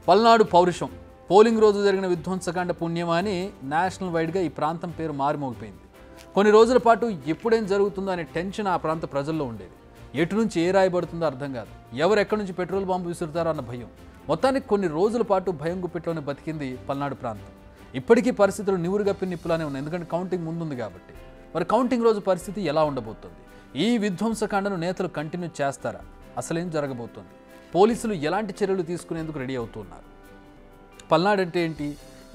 పల్నాడు పౌరుషం పోలింగ్ రోజు జరిగిన విధ్వంసకాండ పుణ్యమా అని నేషనల్ వైడ్గా ఈ ప్రాంతం పేరు మారుమోగిపోయింది. కొన్ని రోజుల పాటు ఎప్పుడేం జరుగుతుందో అనే టెన్షన్ ఆ ప్రాంత ప్రజల్లో ఉండేది. ఎటు నుంచి ఏ రాయబడుతుందో అర్థం కాదు, ఎవరు ఎక్కడి నుంచి పెట్రోల్ బాంబు విసురుతారో అన్న భయం. మొత్తానికి కొన్ని రోజుల పాటు భయం గుప్పిట్లోనే బతికింది పల్నాడు ప్రాంతం. ఇప్పటికీ పరిస్థితులు నివురుగప్పి నిప్పులానే ఉన్నాయి, ఎందుకంటే కౌంటింగ్ ముందుంది కాబట్టి. మరి కౌంటింగ్ రోజు పరిస్థితి ఎలా ఉండబోతుంది? ఈ విధ్వంసకాండను నేతలు కంటిన్యూ చేస్తారా? అసలేం జరగబోతుంది? పోలీసులు ఎలాంటి చర్యలు తీసుకునేందుకు రెడీ అవుతున్నారు? పల్నాడు అంటే ఏంటి?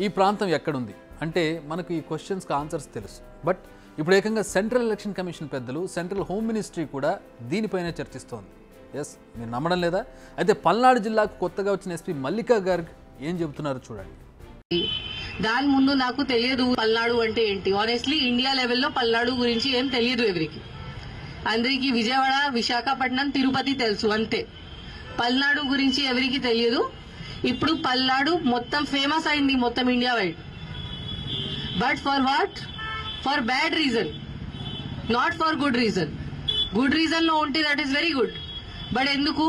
ఈ ప్రాంతం ఎక్కడుంది అంటే మనకు ఈ క్వశ్చన్స్కి ఆన్సర్స్ తెలుసు. బట్ ఇప్పుడు ఏకంగా సెంట్రల్ ఎలక్షన్ కమిషన్ పెద్దలు, సెంట్రల్ హోమ్ మినిస్ట్రీ కూడా దీనిపైనే చర్చిస్తోంది. ఎస్, మీరు నమ్మడం లేదా? అయితే పల్నాడు జిల్లాకు కొత్తగా వచ్చిన ఎస్పీ మల్లికా గార్గ్ ఏం చెబుతున్నారో చూడండి. దాని ముందు నాకు తెలియదు పల్నాడు అంటే ఏంటి. ఆనెస్ట్లీ ఇండియా లెవెల్లో పల్నాడు గురించి ఏం తెలియదు ఎవరికి. అందరికి విజయవాడ, విశాఖపట్నం, తిరుపతి తెలుసు అంతే. పల్నాడు గురించి ఎవరికి తెలియదు. ఇప్పుడు పల్నాడు మొత్తం ఫేమస్ అయింది మొత్తం India wide. But for what? For bad reason, not for good reason. Good reason లో ఉంటే that is very good. But ఎందుకు?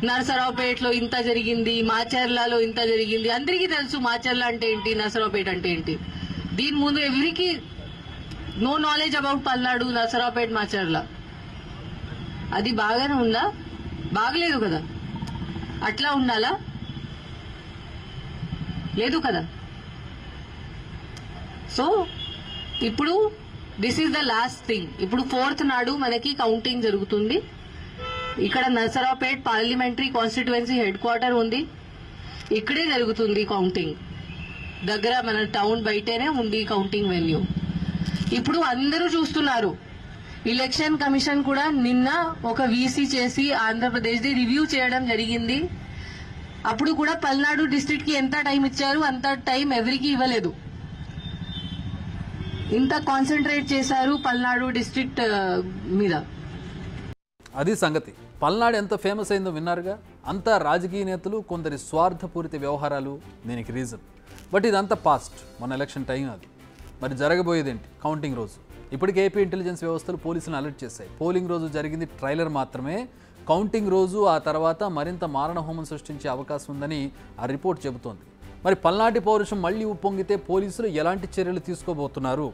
నరసరావుపేటలో ఇంత జరిగింది, మాచర్లలో ఇంత జరిగింది. అందరికీ తెలుసు మాచర్ల అంటే ఏంటి, నరసరావుపేట అంటే ఏంటి. దీని ముందు ఎవరికి no knowledge about Palnadu, Narasaraopet, Macherla. అది బాగానే ఉందా? బాగలేదు కదా. అట్లా ఉండాలా? లేదు కదా. సో ఇప్పుడు this is the last thing. ఇప్పుడు 4th నాడు మనకి కౌంటింగ్ జరుగుతుంది. ఇక్కడ Narasaraopet parliamentary constituency head quarter ఉంది. ఇక్కడే జరుగుతుంది కౌంటింగ్. దగ్గర మన టౌన్ బయటనే ఉంది కౌంటింగ్ వెన్యూ. ఇప్పుడు అందరూ చూస్తున్నారు. ఎలక్షన్ కమిషన్ కూడా నిన్న ఒక వీసీ చేసి ఆంధ్రప్రదేశ్ ది రివ్యూ చేయడం జరిగింది. అప్పుడు కూడా పల్నాడు డిస్ట్రిక్ట్ కి ఎంత టైం ఇచ్చారు, అంత టైం ఎవరికి ఇవ్వలేదు. ఇంత కాన్సన్ట్రేట్ చేశారు పల్నాడు డిస్ట్రిక్ట్ మీద. అది సంగతి. పల్నాడు ఎంత ఫేమస్ అయిందో విన్నారుగా. అంతా రాజకీయ నేతలు, కొందరి స్వార్థపూరిత వ్యవహారాలు దీనికి రీజన్. బట్ ఇదంతా పాస్ట్, మన ఎలక్షన్ టైం అది. మరి జరగబోయేదేంటి? కౌంటింగ్ రోజు. ఇప్పటికే ఏపీ ఇంటెలిజెన్స్ వ్యవస్థలు పోలీసులను అలర్ట్ చేశాయి. పోలింగ్ రోజు జరిగింది ట్రైలర్ మాత్రమే. కౌంటింగ్ రోజు ఆ తర్వాత మరింత మారణహోమం సృష్టించే అవకాశం ఉందని ఆ రిపోర్ట్ చెబుతోంది. మరి పల్నాటి పౌరుషం మళ్లీ ఉప్పొంగితే పోలీసులు ఎలాంటి చర్యలు తీసుకోబోతున్నారు?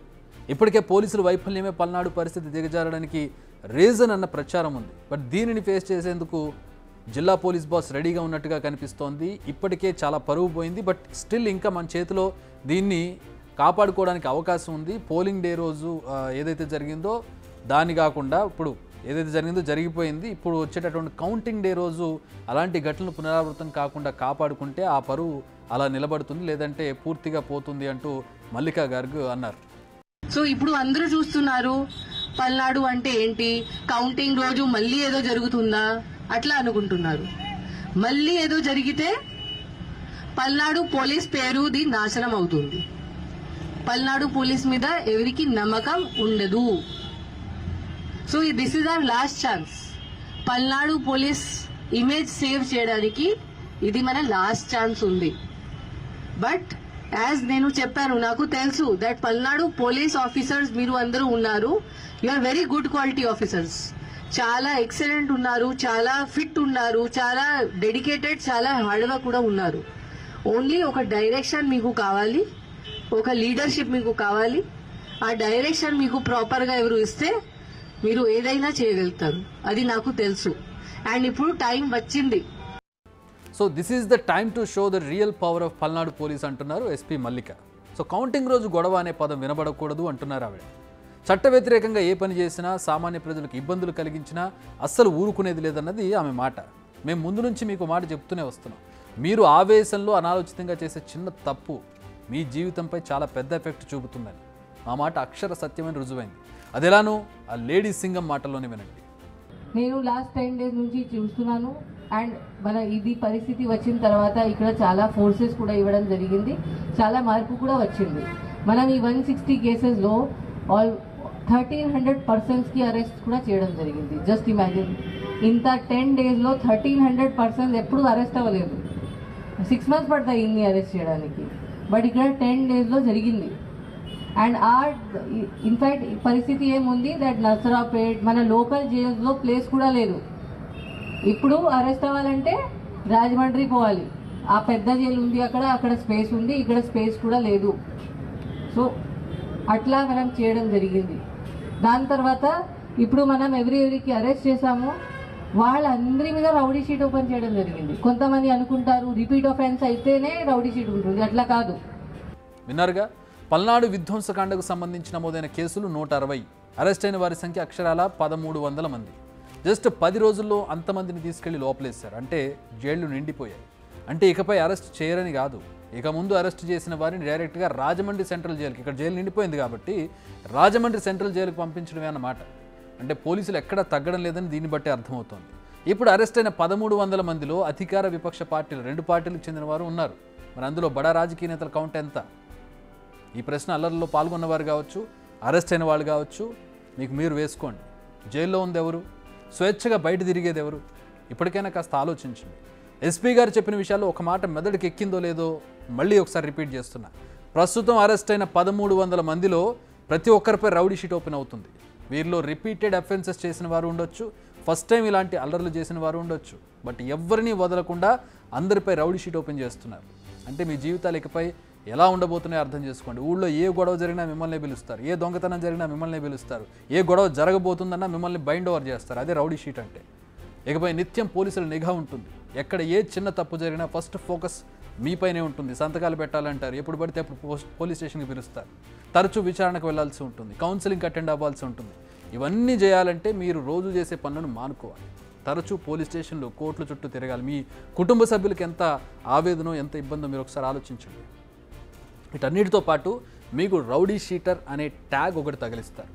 ఇప్పటికే పోలీసుల వైఫల్యమే పల్నాడు పరిస్థితి దిగజారడానికి రీజన్ అన్న ప్రచారం ఉంది. బట్ దీనిని ఫేస్ చేసేందుకు జిల్లా పోలీస్ బాస్ రెడీగా ఉన్నట్టుగా కనిపిస్తోంది. ఇప్పటికే చాలా పరువు పోయింది. బట్ స్టిల్ ఇంకా మన చేతిలో దీన్ని కాపాడుకోవడానికి అవకాశం ఉంది. పోలింగ్ డే రోజు ఏదైతే జరిగిందో దాన్ని కాకుండా ఇప్పుడు ఏదైతే జరిగిందో జరిగిపోయింది. ఇప్పుడు వచ్చేటటువంటి కౌంటింగ్ డే రోజు అలాంటి ఘటనలు పునరావృతం కాకుండా కాపాడుకుంటే ఆ పరువు అలా నిలబడుతుంది, లేదంటే పూర్తిగా పోతుంది అంటూ మల్లికా గార్గ్ అన్నారు. సో ఇప్పుడు అందరూ చూస్తున్నారు పల్నాడు అంటే ఏంటి, కౌంటింగ్ రోజు మళ్ళీ ఏదో జరుగుతుందా అట్లా అనుకుంటున్నారు. మళ్ళీ ఏదో జరిగితే పల్నాడు పోలీస్ పేరుది నాశనం అవుతుంది. పల్నాడు పోలీస్ మీద ఎవరికి నమ్మకం ఉండదు. So this is our last chance. Palnadu police image save చేయడానికి ఇది మన లాస్ట్ ఛాన్స్ ఉంది. బట్ యాజ్ నేను చెప్పాను, నాకు తెలుసు దట్ పల్నాడు పోలీస్ ఆఫీసర్స్ మీరు అందరూ ఉన్నారు. You are very good quality officers. చాలా ఎక్సలెంట్ ఉన్నారు, చాలా ఫిట్ ఉన్నారు, చాలా డెడికేటెడ్, చాలా హార్డ్ వర్క్ కూడా ఉన్నారు. ఓన్లీ ఒక డైరెక్షన్ మీకు కావాలి, ఒక లీడర్షిప్ మీకు కావాలి. ఆ డైరెక్షన్ మీకు ప్రాపర్ గా ఎవరు ఇస్తే మీరు ఏదైనా చేయగలుగుతారు. అది నాకు తెలుసు. అండ్ ఇప్పుడు టైం వచ్చింది. So this is the time to show the real power of Palnadu police అంటున్నారు ఎస్పీ మల్లిక. సో కౌంటింగ్ రోజు గొడవ అనే పదం వినబడకూడదు అంటున్నారు ఆవిడ. చట్ట వ్యతిరేకంగా ఏ పని చేసినా, సామాన్య ప్రజలకు ఇబ్బందులు కలిగించినా అస్సలు ఊరుకునేది లేదన్నది ఆమె మాట. మేము ముందు నుంచి మీకు మాట చెప్తూనే వస్తున్నాం. మీరు ఆవేశంలో అనాలోచితంగా చేసే చిన్న తప్పు మీ జీవితంపై చాలా పెద్ద ఎఫెక్ట్ చూపుతుందని ఆ మాట అక్షర సత్యమైన రుజువైంది. అదెలానో ఆ లేడీ సింగం మాటల్లోనే వినండి. నేను లాస్ట్ 10 days నుంచి చూస్తున్నాను. అండ్ మన ఇది పరిస్థితి వచ్చిన తర్వాత ఇక్కడ చాలా ఫోర్సెస్ కూడా ఇవ్వడం జరిగింది, చాలా మార్పు కూడా వచ్చింది. మనం ఈ 160 కేసెస్లో 1300 పర్సన్స్కి అరెస్ట్ కూడా చేయడం జరిగింది. జస్ట్ ఇమాజిన్, ఇంత 10 daysలో 1300 పర్సన్స్ ఎప్పుడు అరెస్ట్ అవ్వలేదు. 6 months పడతాయి ఇన్ని అరెస్ట్ చేయడానికి. బట్ ఇక్కడ 10 daysలో జరిగింది. అండ్ ఇన్ఫాక్ట్ పరిస్థితి ఏముంది దట్ నర్సరావుపేట్ మన లోకల్ జైల్స్లో ప్లేస్ కూడా లేదు. ఇప్పుడు అరెస్ట్ అవ్వాలంటే రాజమండ్రి పోవాలి, ఆ పెద్ద జైలు ఉంది అక్కడ స్పేస్ ఉంది, ఇక్కడ స్పేస్ కూడా లేదు. సో అట్లా మనం చేయడం జరిగింది. దాని తర్వాత ఇప్పుడు మనం ఎవరికి అరెస్ట్ చేశామో వాళ్ళందరి మీద రౌడీ షీట్ ఓపెన్ చేయడం జరిగింది. కొంతమంది అనుకుంటారు రిపీట్ ఆఫెన్స్ అయితేనే రౌడీ షీట్ ఉంటుంది, అట్లా కాదు. విన్నారుగా, పల్నాడు విధ్వంసకాండకు సంబంధించి నమోదైన కేసులు 160, అరెస్ట్ అయిన వారి సంఖ్య అక్షరాల 1300 మంది. జస్ట్ 10 రోజుల్లో అంతమందిని తీసుకెళ్లి లోపలేశారు. అంటే జైళ్లు నిండిపోయాయి. అంటే ఇకపై అరెస్ట్ చేయరని కాదు, ఇక ముందు అరెస్ట్ చేసిన వారిని డైరెక్ట్గా రాజమండ్రి సెంట్రల్ జైలుకి, ఇక్కడ జైలు నిండిపోయింది కాబట్టి రాజమండ్రి సెంట్రల్ జైలుకి పంపించడమే అన్నమాట. అంటే పోలీసులు ఎక్కడా తగ్గడం లేదని దీన్ని బట్టి అర్థమవుతోంది. ఇప్పుడు అరెస్ట్ అయిన 1300 మందిలో అధికార విపక్ష పార్టీలు 2 పార్టీలకు చెందిన వారు ఉన్నారు. మరి అందులో బడా రాజకీయ నేతల కౌంట్ ఎంత? ఈ ప్రశ్న అల్లర్లలో పాల్గొన్నవారు కావచ్చు, అరెస్ట్ అయిన వాళ్ళు కావచ్చు, మీకు మీరు వేసుకోండి. జైల్లో ఉంది ఎవరు? స్వేచ్ఛగా బయట తిరిగేది ఎవరు? ఇప్పటికైనా కాస్త ఆలోచించండి. ఎస్పీ గారు చెప్పిన విషయాల్లో ఒక మాట మెదడుకి ఎక్కిందో లేదో మళ్ళీ ఒకసారి రిపీట్ చేస్తున్నా. ప్రస్తుతం అరెస్ట్ అయిన 1300 మందిలో ప్రతి ఒక్కరిపై రౌడీ షీట్ ఓపెన్ అవుతుంది. వీరిలో రిపీటెడ్ అఫెన్సెస్ చేసిన వారు ఉండొచ్చు, ఫస్ట్ టైం ఇలాంటి అల్లర్లు చేసిన వారు ఉండొచ్చు. బట్ ఎవరిని వదలకుండా అందరిపై రౌడీ షీట్ ఓపెన్ చేస్తున్నారు. అంటే మీ జీవితాలు ఇకపై ఎలా ఉండబోతున్నాయో అర్థం చేసుకోండి. ఊళ్ళో ఏ గొడవ జరిగినా మిమ్మల్ని పిలుస్తారు, ఏ దొంగతనం జరిగినా మిమ్మల్ని పిలుస్తారు, ఏ గొడవ జరగబోతుందన్నా మిమ్మల్ని బైండ్ ఓవర్ చేస్తారు. అదే రౌడీ షీట్ అంటే. ఇకపై నిత్యం పోలీసుల నిఘా ఉంటుంది. ఎక్కడ ఏ చిన్న తప్పు జరిగినా ఫస్ట్ ఫోకస్ మీపైనే ఉంటుంది. సంతకాలు పెట్టాలంటారు, ఎప్పుడు పడితే అప్పుడు పోలీస్ స్టేషన్కి పిలుస్తారు. తరచూ విచారణకు వెళ్లాల్సి ఉంటుంది, కౌన్సిలింగ్ అటెండ్ అవ్వాల్సి ఉంటుంది. ఇవన్నీ చేయాలంటే మీరు రోజు చేసే పనులను మానుకోవాలి. తరచూ పోలీస్ స్టేషన్లు, కోర్టుల చుట్టూ తిరగాలి. మీ కుటుంబ సభ్యులకి ఎంత ఆవేదనో, ఎంత ఇబ్బందో మీరు ఒకసారి ఆలోచించండి. వీటన్నిటితో పాటు మీకు రౌడీ షీటర్ అనే ట్యాగ్ ఒకటి తగిలిస్తారు.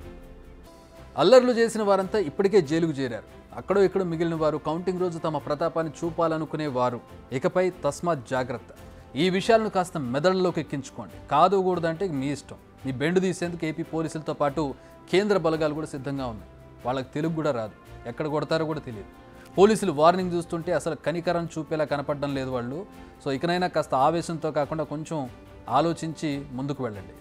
అల్లర్లు చేసిన వారంతా ఇప్పటికే జైలుకు చేరారు. అక్కడో ఇక్కడో మిగిలిన వారు కౌంటింగ్ రోజు తమ ప్రతాపాన్ని చూపాలనుకునేవారు. ఇకపై తస్మాత్ జాగ్రత్త. ఈ విషయాలను కాస్త మెదడులోకి ఎక్కించుకోండి. కాదు కూడదంటే మీ ఇష్టం. మీ బెండు తీసేందుకు ఏపీ పోలీసులతో పాటు కేంద్ర బలగాలు కూడా సిద్ధంగా ఉన్నాయి. వాళ్ళకి తెలుగు కూడా రాదు, ఎక్కడ కొడతారో కూడా తెలియదు. పోలీసులు వార్నింగ్ చూస్తుంటే అసలు కనికరం చూపేలా కనపడడం లేదు వాళ్ళు. సో ఇకనైనా కాస్త ఆవేశంతో కాకుండా కొంచెం ఆలోచించి ముందుకు వెళ్ళండి.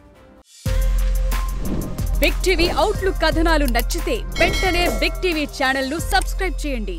బిగ్ టీవీ అవుట్లుక్ కథనాలు నచ్చితే వెంటనే బిగ్ టీవీ ఛానల్ ను సబ్స్క్రైబ్ చేయండి.